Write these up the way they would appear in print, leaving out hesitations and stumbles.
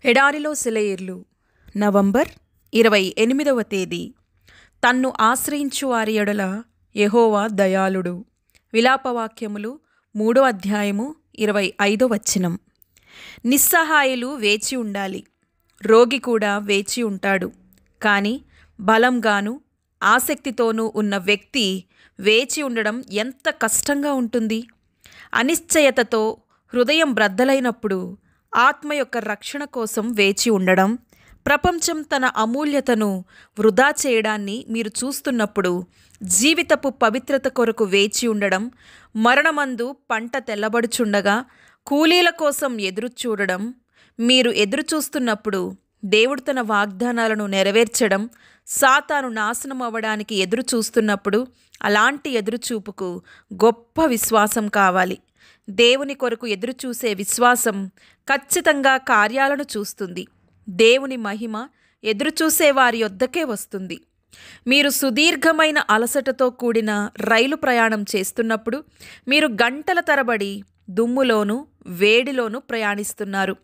ఎడారిలో సెలయేర్లు నవంబర్ 28వ తేదీ. తన్ను ఆశ్రయించు వారి ఎడల యెహోవా దయాళుడు. విలాపవాక్యములు 3వ అధ్యాయము 25వ వచనం. నిస్సహాయులు వేచి ఉండాలి, రోగి కూడా వేచి ఉంటాడు. కానీ బలంగాను ఆసక్తితోనూ ఉన్న వ్యక్తి వేచి ఉండడం ఎంత కష్టంగా ఉంటుంది. అనిశ్చయతతో హృదయం బ్రద్దలైనప్పుడు ఆత్మ యొక్క రక్షణ కోసం వేచి ఉండడం, ప్రపంచం తన అమూల్యతను వృధా చేయడాన్ని మీరు చూస్తున్నప్పుడు జీవితపు పవిత్రత కొరకు వేచి ఉండడం, మరణమందు పంట తెల్లబడుచుండగా కూలీల కోసం ఎదురుచూడడం, మీరు ఎదురుచూస్తున్నప్పుడు దేవుడు తన వాగ్దానాలను నెరవేర్చడం, సాతాను నాశనం అవ్వడానికి ఎదురు చూస్తున్నప్పుడు అలాంటి ఎదురుచూపుకు గొప్ప విశ్వాసం కావాలి. దేవుని కొరకు ఎదురుచూసే విశ్వాసం ఖచ్చితంగా కార్యాలను చూస్తుంది. దేవుని మహిమ ఎదురుచూసే వారి యొద్దకే వస్తుంది. మీరు సుదీర్ఘమైన అలసటతో కూడిన రైలు ప్రయాణం చేస్తున్నప్పుడు మీరు గంటల తరబడి దుమ్ములోను వేడిలోనూ ప్రయాణిస్తున్నారు.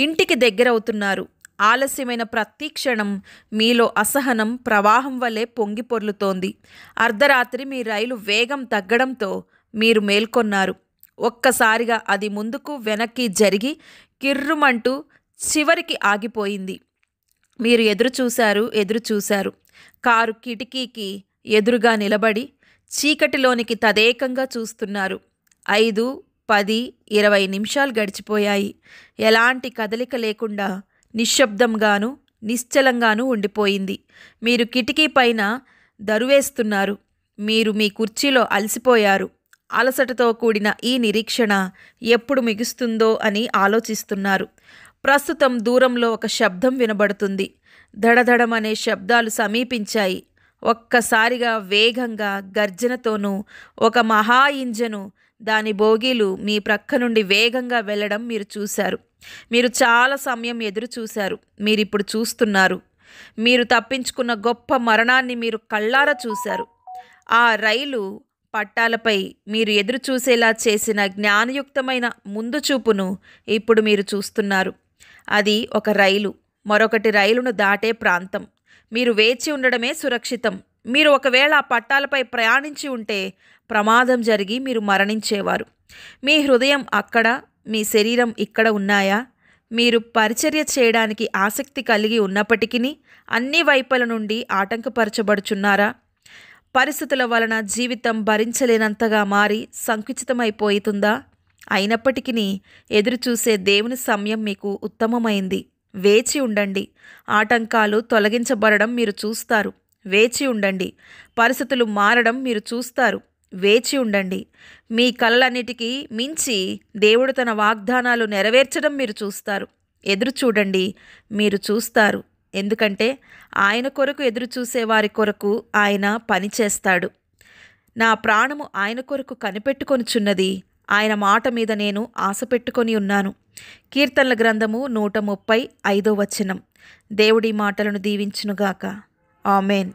ఇంటికి దగ్గరవుతున్నారు. ఆలస్యమైన ప్రతి క్షణం మీలో అసహనం ప్రవాహం వలె పొంగి పొర్లుతోంది. అర్ధరాత్రి మీ రైలు వేగం తగ్గడంతో మీరు మేల్కొన్నారు. ఒక్కసారిగా అది ముందుకు వెనక్కి జరిగి కిర్రుమంటూ చివరికి ఆగిపోయింది. మీరు ఎదురుచూశారు. కారు కిటికీకి ఎదురుగా నిలబడి చీకటిలోనికి తదేకంగా చూస్తున్నారు. 5, 10, 20 నిమిషాలు గడిచిపోయాయి. ఎలాంటి కదలిక లేకుండా నిశ్శబ్దంగాను నిశ్చలంగానూ ఉండిపోయింది. మీరు కిటికీ పైన దరువేస్తున్నారు. మీరు మీ కుర్చీలో అలసిపోయారు. అలసటతో కూడిన ఈ నిరీక్షణ ఎప్పుడు ముగుస్తుందో అని ఆలోచిస్తున్నారు. ప్రస్తుతం దూరంలో ఒక శబ్దం వినబడుతుంది. దడదడమనే శబ్దాలు సమీపించాయి. ఒక్కసారిగా వేగంగా గర్జనతోనూ ఒక మహా ఇంజను దాని బోగీలు మీ ప్రక్క నుండి వేగంగా వెళ్ళడం మీరు చూశారు. మీరు చాలా సమయం ఎదురు చూశారు. మీరిప్పుడు చూస్తున్నారు. మీరు తప్పించుకున్న గొప్ప మరణాన్ని మీరు కళ్ళారా చూశారు. ఆ రైలు పట్టాలపై మీరు ఎదురు చూసేలా చేసిన జ్ఞానయుక్తమైన ముందు చూపును ఇప్పుడు మీరు చూస్తున్నారు. అది ఒక రైలు మరొకటి రైలును దాటే ప్రాంతం. మీరు వేచి ఉండడమే సురక్షితం. మీరు ఒకవేళ ఆ పట్టాలపై ప్రయాణించి ఉంటే ప్రమాదం జరిగి మీరు మరణించేవారు. మీ హృదయం అక్కడ, మీ శరీరం ఇక్కడ ఉన్నాయా? మీరు పరిచర్య చేయడానికి ఆసక్తి కలిగి ఉన్నప్పటికీ అన్ని వైపుల నుండి ఆటంకపరచబడుచున్నారా? పరిస్థితుల వలన జీవితం భరించలేనంతగా మారి సంకుచితమైపోతుందా? అయినప్పటికీ ఎదురుచూసే దేవుని సమయం మీకు ఉత్తమమైంది. వేచి ఉండండి. ఆటంకాలు తొలగించబడడం మీరు చూస్తారు. వేచి ఉండండి. పరిస్థితులు మారడం మీరు చూస్తారు. వేచి ఉండండి. మీ కలలన్నిటికీ మించి దేవుడు తన వాగ్దానాలు నెరవేర్చడం మీరు చూస్తారు. ఎదురు చూడండి, మీరు చూస్తారు. ఎందుకంటే ఆయన కొరకు ఎదురు చూసే వారి కొరకు ఆయన పని చేస్తాడు. నా ప్రాణము ఆయన కొరకు కనిపెట్టుకొనుచున్నది. ఆయన మాట మీద నేను ఆశ పెట్టుకొని ఉన్నాను. కీర్తనల గ్రంథము 135వ వచనం. దేవుడి మాటలను దీవించునుగాక. ఆమెన్.